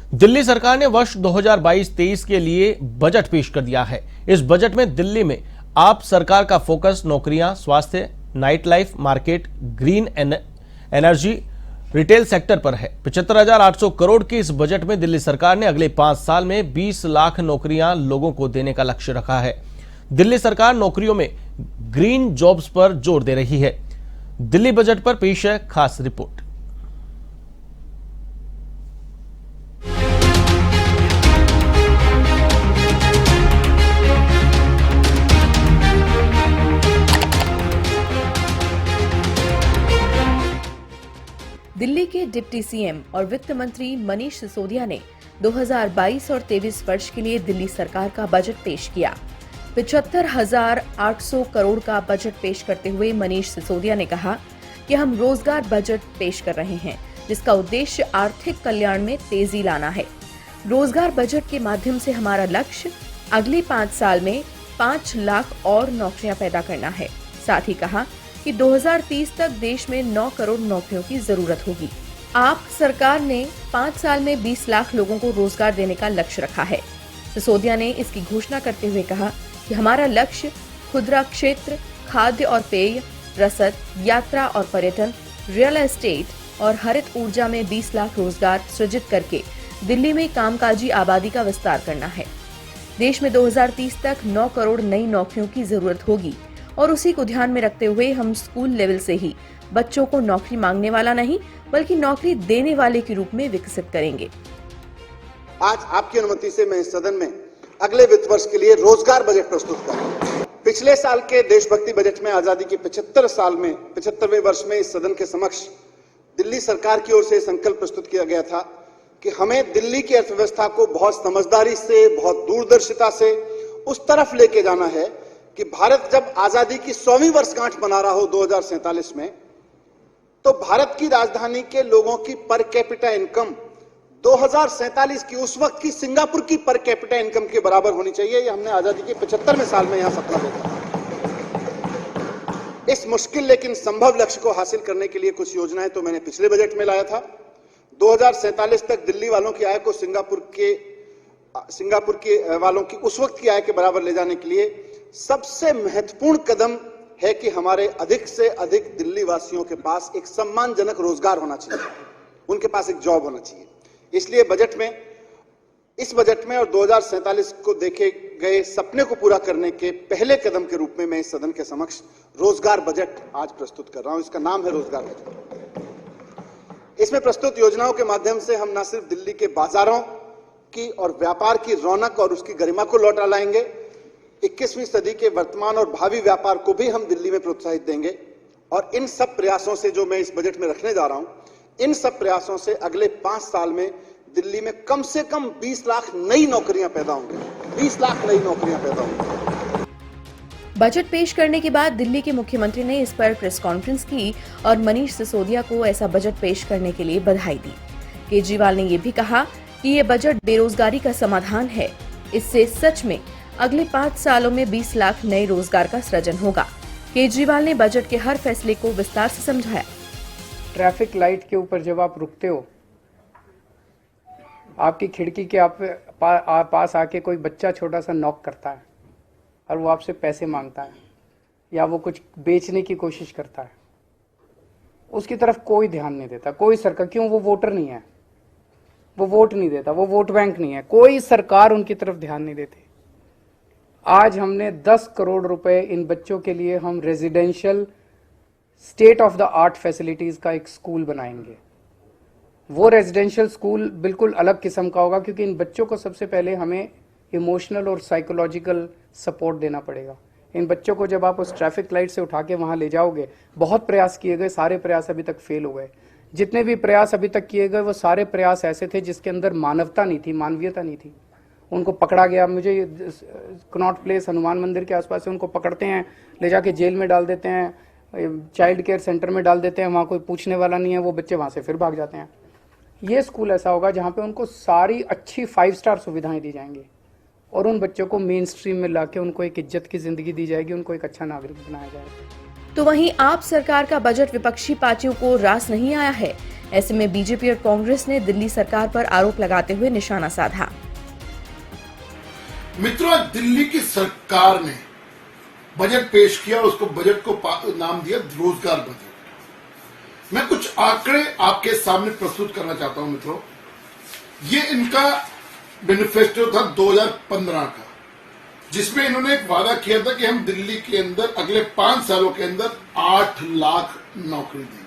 दिल्ली सरकार ने वर्ष 2022-23 के लिए बजट पेश कर दिया है। इस बजट में दिल्ली में आप सरकार का फोकस नौकरियां, स्वास्थ्य, night life, market, green energy, retail sector पर है। 75,800 करोड़ के इस बजट में दिल्ली सरकार ने अगले 5 साल में 20 लाख नौकरियां लोगों को देने का लक्ष्य रखा है। दिल्ली सरकार नौकरियों में ग्रीन जॉब्स पर जोर दे रही है। दिल्ली बजट पर पेश है खास रिपोर्ट। दिल्ली के डिप्टी सीएम और वित्त मंत्री मनीष सिसोदिया ने 2022 और 23 वर्ष के लिए दिल्ली सरकार का बजट पेश किया। 75,800 करोड़ का बजट पेश करते हुए मनीष सिसोदिया ने कहा कि हम रोजगार बजट पेश कर रहे हैं, जिसका उद्देश्य आर्थिक कल्याण में तेजी लाना है। रोजगार बजट के माध्यम से हमारा लक्ष्य अगले 5 साल में 5 लाख और नौकरियां पैदा करना है। साथ ही कहा कि 2030 तक देश में 9 करोड़ नौकरियों की जरूरत होगी। आप सरकार ने 5 साल में 20 लाख लोगों को रोजगार देने का लक्ष्य रखा है। सिसोदिया ने इसकी घोषणा करते हुए कहा कि हमारा लक्ष्य खुदरा क्षेत्र, खाद्य और पेय, रसद, यात्रा और पर्यटन, रियल एस्टेट और हरित ऊर्जा में 20 लाख रोजगार सृजित करके दिल्ली में कामकाजी आबादी का विस्तार करना है। देश में 2030 तक 9 करोड़ नई नौकरियों की जरूरत होगी और उसी को ध्यान में रखते हुए हम स्कूल लेवल से ही बच्चों को नौकरी मांगने वाला नहीं बल्कि नौकरी देने वाले के रूप में विकसित करेंगे। आज आपकी अनुमति से मैं इस सदन में अगले वित्त वर्ष के लिए रोजगार बजट प्रस्तुत कर रहा हूं। पिछले साल के देशभक्ति बजट में आजादी के 75वें वर्ष में इस सदन के समक्ष दिल्ली सरकार की ओर से संकल्प प्रस्तुत किया गया था कि हमें दिल्ली की अर्थव्यवस्था को बहुत समझदारी से, बहुत दूरदर्शिता से उस तरफ लेके जाना है कि भारत जब आजादी की 100वीं वर्षगांठ मना रहा हो 2047 में, तो भारत की राजधानी के लोगों की पर कैपिटा इनकम 2047 की उस वक्त की सिंगापुर की पर कैपिटा इनकम के बराबर होनी चाहिए। ये हमने आजादी के 75वें साल में यहां सपना देखा। इस मुश्किल लेकिन संभव लक्ष्य को हासिल करने के लिए कुछ योजनाएं तो मैंने पिछले बजट में लाया था। 2047 तक दिल्ली वालों की आय को सिंगापुर के वालों की उस वक्त की आय के बराबर ले जाने के लिए सबसे महत्वपूर्ण कदम है कि हमारे अधिक से अधिक दिल्ली वासियों के पास एक सम्मानजनक रोजगार होना चाहिए, उनके पास एक जॉब होना चाहिए। इसलिए इस बजट में और 2047 को देखे गए सपने को पूरा करने के पहले कदम के रूप में मैं इस सदन के समक्ष रोजगार बजट आज प्रस्तुत कर रहा हूं। इसका नाम है रोजगार बजट। इसमें प्रस्तुत योजनाओं के माध्यम से हम न सिर्फ दिल्ली के बाजारों की और व्यापार की रौनक और उसकी गरिमा को लौटा लाएंगे, 21वीं सदी के वर्तमान और भावी व्यापार को भी हम दिल्ली में प्रोत्साहित देंगे। और इन सब प्रयासों से जो मैं इस बजट में रखने जा रहा हूं, इन सब प्रयासों से अगले 5 साल में दिल्ली में कम से कम 20 लाख नई नौकरियां पैदा होंगी। 20 लाख नई नौकरियां पैदा होंगी। बजट पेश करने के बाद दिल्ली के मुख्यमंत्री ने इस पर प्रेस कॉन्फ्रेंस की और मनीष सिसोदिया को ऐसा बजट पेश करने के लिए बधाई दी। केजरीवाल ने यह भी कहा कि ये बजट बेरोजगारी का समाधान है। इससे सच में अगले 5 सालों में 20 लाख नए रोजगार का सृजन होगा। केजरीवाल ने बजट के हर फैसले को विस्तार से समझाया। ट्रैफिक लाइट के ऊपर जब आप रुकते हो, आपकी खिड़की के पास आके कोई बच्चा छोटा सा नॉक करता है और वो आपसे पैसे मांगता है या वो कुछ बेचने की कोशिश करता है, उसकी तरफ कोई ध्यान नहीं देता कोई सरकार। क्यों? वो वोटर नहीं है, वो वोट नहीं देता, वो वोट बैंक नहीं है। कोई सरकार उनकी तरफ ध्यान नहीं देती। आज हमने 10 करोड़ रुपए इन बच्चों के लिए हम residential state of the art facilities का एक स्कूल बनाएंगे। वो रेजिडेंशियल स्कूल बिल्कुल अलग किस्म का होगा, क्योंकि इन बच्चों को सबसे पहले हमें इमोशनल और साइकोलॉजिकल सपोर्ट देना पड़ेगा। इन बच्चों को जब आप उस ट्रैफिक लाइट से उठा के वहां ले जाओगे, बहुत प्रयास किए गए, सारे प्रयास अभी तक फेल हो गए। जितने भी प्रयास अभी तक किए गए वो सारे प्रयास ऐसे थे जिसके अंदर मानवता नहीं थी, मानवीयता नहीं थी। उनको पकड़ा गया। मुझे कनॉट प्लेस हनुमान मंदिर के आसपास से उनको पकड़ते हैं, ले जाके जेल में डाल देते हैं, चाइल्ड केयर सेंटर में डाल देते हैं, वहाँ कोई पूछने वाला नहीं है, वो बच्चे वहाँ से फिर भाग जाते हैं। ये स्कूल ऐसा होगा जहाँ पे उनको सारी अच्छी 5 स्टार सुविधाएं दी जाएंगी और उन बच्चों को मेन स्ट्रीम में लाके उनको एक इज्जत की जिंदगी दी जाएगी, उनको एक अच्छा नागरिक बनाया जाएगा। तो वहीं आप सरकार का बजट विपक्षी पार्टियों को रास नहीं आया है। ऐसे में बीजेपी और कांग्रेस ने दिल्ली सरकार पर आरोप लगाते हुए निशाना साधा। मित्रों, दिल्ली की सरकार ने बजट पेश किया और उसको बजट को नाम दिया रोजगार बजट। मैं कुछ आंकड़े आपके सामने प्रस्तुत करना चाहता हूं मित्रों। ये इनका मैनिफेस्टो था 2015 का, जिसमें इन्होंने एक वादा किया था कि हम दिल्ली के अंदर अगले 5 सालों के अंदर 8 लाख नौकरी देंगे।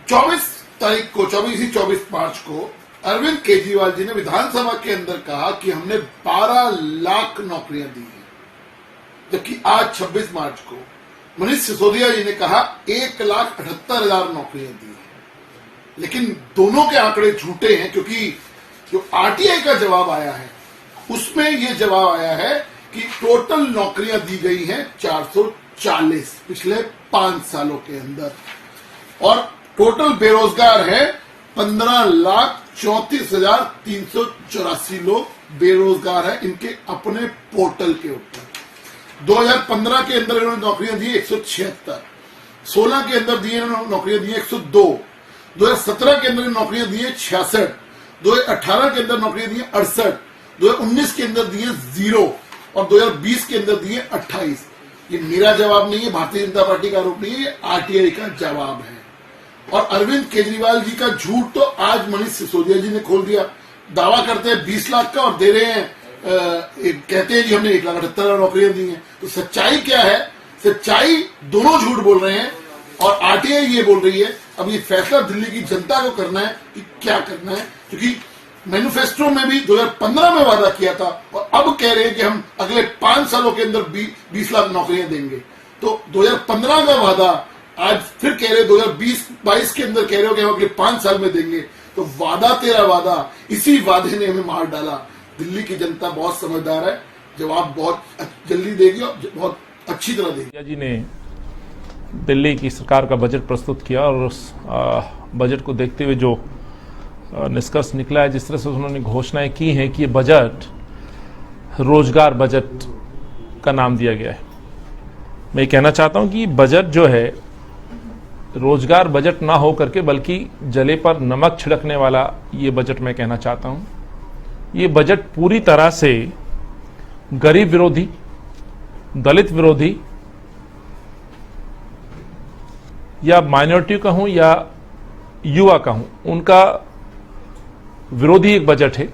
24 मार्च को अरविंद केजरीवाल जी ने विधानसभा के अंदर कहा कि हमने 12 लाख नौकरियां दी हैं, जबकि आज 26 मार्च को मनीष सिसोदिया जी ने कहा 1,78,000 नौकरियां दी हैं। लेकिन दोनों के आंकड़े झूठे हैं, क्योंकि जो आरटीआई का जवाब आया है उसमें यह जवाब आया है कि टोटल नौकरियां दी गई हैं 440 पिछले 5 सालों के अंदर, और टोटल बेरोजगार है 15,34,384 लोग बेरोजगार है इनके अपने पोर्टल के ऊपर। 2015 के अंदर इन्होंने नौकरियां दी 176, 16 के अंदर दिए नौकरियां दी 102, 2017 के अंदर नौकरियां दी 66, 2018 के अंदर नौकरियां दी 68, 2019 के अंदर दिए 0 और 2020 के अंदर दिए 28। ये मेरा जवाब नहीं है, भारतीय जनता पार्टी का आरोप नहीं है, ये आरटीआई का जवाब है। और अरविंद केजरीवाल जी का झूठ तो आज मनीष सिसोदिया जी ने खोल दिया। दावा करते हैं 20 लाख का और दे रहे हैं कहते हैं जी हमने 1,78,000 नौकरियां दी हैं। तो सच्चाई क्या है? सच्चाई दोनों झूठ बोल रहे हैं और आरटीआई ये बोल रही है। अब ये फैसला दिल्ली की जनता को करना है कि क्या करना है, क्योंकि मैनिफेस्टो में भी 2015 में वादा किया था और अब कह रहे हैं कि हम अगले 5 सालों के अंदर 20 लाख नौकरियां देंगे। तो 2015 का वादा आज फिर कह रहे 2020-22 के अंदर कह रहे हो कि हम अगले 5 साल में देंगे। तो वादा तेरा वादा, इसी वादे ने हमें मार डाला। दिल्ली की जनता बहुत समझदार है, जवाब बहुत जल्दी देगी और बहुत अच्छी तरह देगी। जी ने दिल्ली की सरकार का बजट प्रस्तुत किया और उस बजट को देखते हुए जो निष्कर्ष निकला है, जिस तरह से उन्होंने घोषणाएं की हैं कि ये बजट रोजगार बजट का नाम दिया गया है। मैं कहना चाहता हूं कि बजट जो है रोजगार बजट ना हो करके बल्कि जले पर नमक छिड़कने वाला ये बजट मैं कहना चाहता हूं। ये बजट पूरी तरह से गरीब विरोधी, दलित विरोधी या माइनॉरिटी का हूं या युवा का हूं, उनका विरोधी एक बजट है।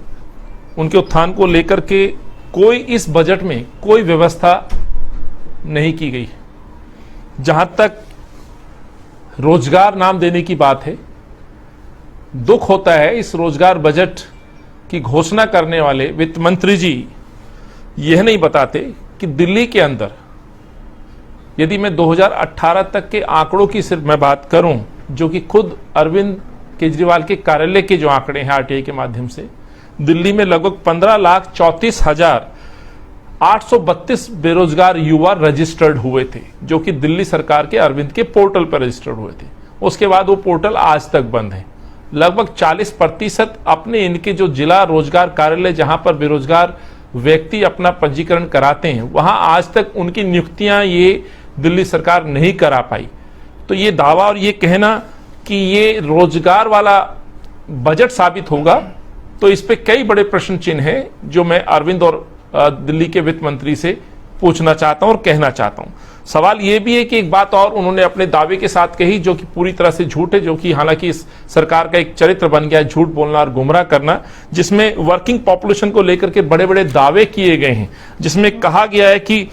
उनके उत्थान को लेकर के कोई इस बजट में कोई व्यवस्था नहीं की गई। जहां तक रोजगार नाम देने की बात है, दुख होता है इस रोजगार बजट की घोषणा करने वाले वित्त मंत्री जी यह नहीं बताते कि दिल्ली के अंदर, यदि मैं 2018 तक के आंकड़ों की सिर्फ मैं बात करूं, जो कि खुद अरविंद केजरीवाल के कार्यालय के जो आंकड़े हैं आरटीआई के माध्यम से, दिल्ली में लगभग 15,34,832 बेरोजगार युवा रजिस्टर्ड हुए थे, जो कि दिल्ली सरकार के अरविंद के पोर्टल पर रजिस्टर्ड हुए थे। उसके बाद वो पोर्टल आज तक बंद है। लगभग 40% अपने इनके जो जिला रोजगार कार्यालय जहां पर बेरोजगार व्यक्ति अपना पंजीकरण कराते हैं, वहां आज तक उनकी नियुक्तियां ये दिल्ली सरकार नहीं करा पाई। तो ये दावा और ये कहना कि ये रोजगार वाला बजट साबित होगा, तो इस पे कई बड़े प्रश्न चिन्ह हैं, जो मैं अरविंद और दिल्ली के वित्त मंत्री से पूछना चाहता हूं और कहना चाहता हूं। सवाल यह भी है कि एक बात और उन्होंने अपने दावे के साथ कही, जो कि पूरी तरह से झूठ है, जो कि हालांकि इस सरकार का एक चरित्र बन गया है झूठ बोलना और गुमराह करना, जिसमें वर्किंग पॉपुलेशन को लेकर के बड़े बड़े दावे किए गए हैं, जिसमें कहा गया है कि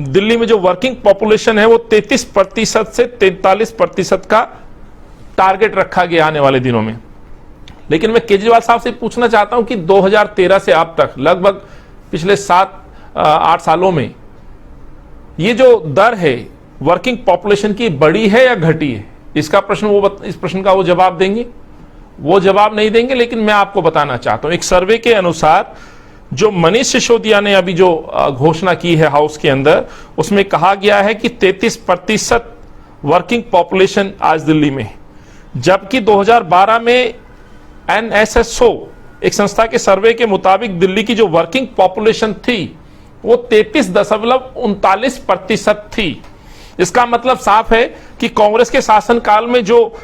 दिल्ली में जो वर्किंग पॉपुलेशन है वो 33% से 43% का टारगेट रखा गया आने वाले दिनों में। लेकिन मैं केजरीवाल साहब से पूछना चाहता हूं कि 2013 से अब तक लगभग पिछले 7-8 सालों में ये जो दर है वर्किंग पॉपुलेशन की बढ़ी है या घटी है? इसका प्रश्न इस प्रश्न का वो जवाब देंगे? वो जवाब नहीं देंगे। लेकिन मैं आपको बताना चाहता हूं, एक सर्वे के अनुसार जो मनीष सिसोदिया ने अभी जो घोषणा की है हाउस के अंदर, उसमें कहा गया है कि 33% वर्किंग पॉपुलेशन आज दिल्ली में है, जबकि 2012 में NSSO एक संस्था के सर्वे के मुताबिक दिल्ली की जो वर्किंग पॉपुलेशन थी वो 33.39% थी। इसका मतलब साफ है कि कांग्रेस के शासनकाल में जो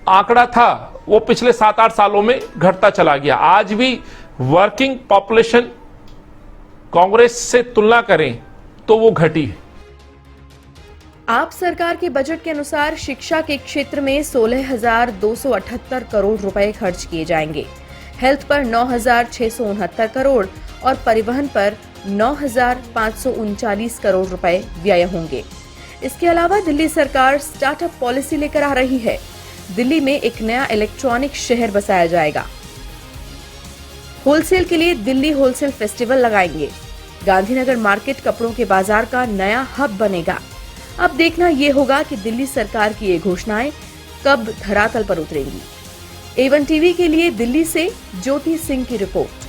आंकड़ा था वो पिछले 7-8 सालों में घटता चला गया। आज भी वर्किंग पॉपुलेशन कांग्रेस से तुलना करें तो वो घटी है। आप सरकार के बजट के अनुसार शिक्षा के क्षेत्र में 16,278 करोड़ रुपए खर्च किए जाएंगे, हेल्थ पर 9,669 करोड़ और परिवहन पर 9,539 करोड़ रुपए व्यय होंगे। इसके अलावा दिल्ली सरकार स्टार्टअप पॉलिसी लेकर आ रही है। दिल्ली में एक नया इलेक्ट्रॉनिक शहर बसाया जाएगा। होलसेल के लिए दिल्ली होलसेल फेस्टिवल लगाएंगे। गांधीनगर मार्केट कपड़ों के बाजार का नया हब बनेगा। अब देखना यह होगा कि दिल्ली सरकार की ये घोषणाएं कब धरातल पर उतरेंगी। A1 टीवी के लिए दिल्ली से ज्योति सिंह की रिपोर्ट।